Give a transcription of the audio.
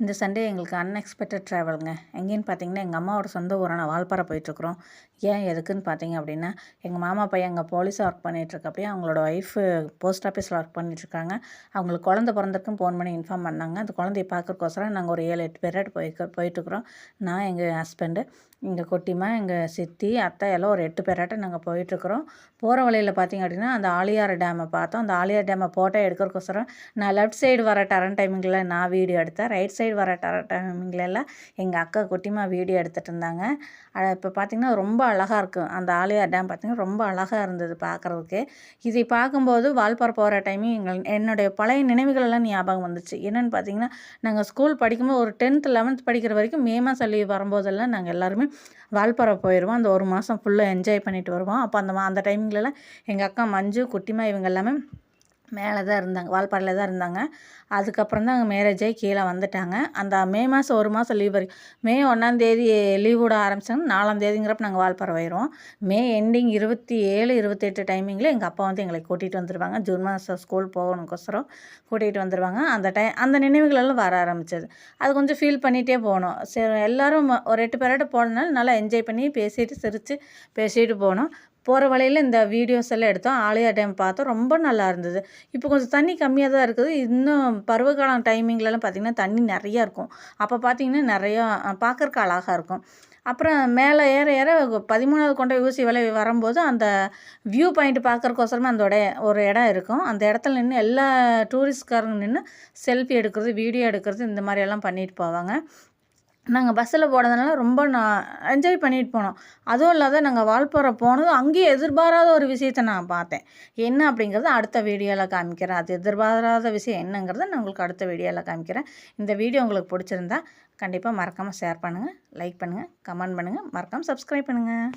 இந்த சண்டே எங்களுக்கு அன்எக்ஸ்பெக்டட் ட்ராவலுங்க. எங்கேன்னு பார்த்தீங்கன்னா, எங்கள் அம்மாவோட சொந்த ஊரான வால்பாறை போயிட்டுருக்குறோம். ஏன் எதுக்குன்னு பார்த்தீங்க அப்படின்னா, எங்கள் மாமா பையன் அங்கே போலீஸாக ஒர்க் பண்ணிகிட்ருக்கப்பயே அவங்களோட ஒய்ஃபு போஸ்ட் ஆஃபீஸில் ஒர்க் பண்ணிகிட்ருக்காங்க. அவங்களுக்கு குழந்த பிறந்திருக்குன்னு ஃபோன் பண்ணி இன்ஃபார்ம் பண்ணாங்க. அந்த குழந்தைய பார்க்கறக்கோசரம் நாங்கள் ஒரு 7, 8 பேராட்டு போயிட்டுருக்குறோம். நான், எங்கள் ஹஸ்பண்டு, எங்கள் குட்டிமா, எங்கள் சித்தி, அத்தை எல்லாம் ஒரு 8 பேராட்டம் நாங்கள் போயிட்டுருக்குறோம். போகிற வழியில் பார்த்தீங்க அப்படின்னா, அந்த ஆழியாறு டேமை பார்த்தோம். அந்த ஆழியாறு டேமை ஃபோட்டோ எடுக்கிறக்கோசரம் நான் லெஃப்ட் சைடு வர டர்ன் டைமிங்கில் நான் வீடியோ எடுத்தேன். ரைட் சைடு வர டைமிங்லலாம் எங்கள் அக்கா குட்டிமா வீடியோ எடுத்துகிட்டு இருந்தாங்க. இப்போ பார்த்திங்கன்னா ரொம்ப அழகாக இருக்கும். அந்த ஆழியார் டேம் பார்த்திங்கன்னா ரொம்ப அழகாக இருந்தது பார்க்குறதுக்கு. இதை பார்க்கும்போது வால்பாறை போகிற டைமிங் என்னுடைய பழைய நினைவுகளெல்லாம் ஞாபகம் வந்துச்சு. என்னென்னு பார்த்திங்கன்னா, நாங்கள் ஸ்கூல் படிக்கும்போது ஒரு 10th 11th படிக்கிற வரைக்கும் மே மாதம் லீவ் வரும்போதெல்லாம் நாங்கள் எல்லாருமே வால்பாறை போயிடுவோம். அந்த ஒரு மாதம் ஃபுல்லாக என்ஜாய் பண்ணிட்டு வருவோம். அப்போ அந்த டைமிங்லலாம் எங்கள் அக்கா மஞ்சு, குட்டிமா இவங்க எல்லாமே மேலே தான் இருந்தாங்க, வால்பாறையில் தான் இருந்தாங்க. அதுக்கப்புறம் தான் அங்கே மேரேஜ் ஆகி கீழே வந்துட்டாங்க. அந்த மே மாதம் ஒரு மாதம் லீவ் வரைக்கும் மே 1ஆந்தேதி லீவ் விட ஆரம்பித்தாங்க. 4ஆந்தேதிங்கிறப்ப நாங்கள் வால்பாறை போயிடுவோம். மே எண்டிங் 27, 28 டைமிங்கில் எங்கள் அப்பா வந்து எங்களை கூட்டிகிட்டு வந்துடுவாங்க. ஜூன் மாதம் ஸ்கூல் போகணுக்கோசரம் கூட்டிகிட்டு வந்துடுவாங்க. அந்த நினைவுகளெல்லாம் வர ஆரம்பித்தது. அது கொஞ்சம் ஃபீல் பண்ணிகிட்டே போனோம். சரி, எல்லோரும் ஒரு 8 பேரோட போனதுனால நல்லா என்ஜாய் பண்ணி பேசிட்டு சிரித்து பேசிட்டு போனோம். போகிற வழியில் இந்த வீடியோஸ் எல்லாம் எடுத்தோம். ஆழியார் டேம் பார்த்தோம். ரொம்ப நல்லா இருந்தது. இப்போ கொஞ்சம் தண்ணி கம்மியாக தான் இருக்குது. இன்னும் பருவகாலம் டைமிங்லலாம் பார்த்திங்கன்னா தண்ணி நிறையா இருக்கும். அப்போ பார்த்திங்கன்னா நிறையா பார்க்கறக்கு அழகாக இருக்கும். அப்புறம் மேலே ஏற ஏற 13வது கொண்ட ஊசி வலை வரும்போது அந்த வியூ பாயிண்ட் பார்க்கறக்கோசரமே அந்த ஒரு இடம் இருக்கும். அந்த இடத்துல நின்று எல்லா டூரிஸ்ட்காரங்க நின்று செல்ஃபி எடுக்கிறது, வீடியோ எடுக்கிறது இந்த மாதிரியெல்லாம் பண்ணிட்டு போவாங்க. நாங்கள் பஸ்ஸில் போனதுனால ரொம்ப என்ஜாய் பண்ணிட்டு போனோம். அதுவும் இல்லாத நாங்கள் வால்பாறை போனது அங்கேயும் எதிர்பாராத ஒரு விஷயத்தை நான் பார்த்தேன். என்ன அப்படிங்கிறத அடுத்த வீடியோவில் காமிக்கிறேன். அது எதிர்பாராத விஷயம் என்னங்கிறத நான் உங்களுக்கு அடுத்த வீடியோவில் காமிக்கிறேன். இந்த வீடியோ உங்களுக்கு பிடிச்சிருந்தா கண்டிப்பாக மறக்காமல் ஷேர் பண்ணுங்கள், லைக் பண்ணுங்கள், கமெண்ட் பண்ணுங்கள், மறக்காமல் சப்ஸ்கிரைப் பண்ணுங்கள்.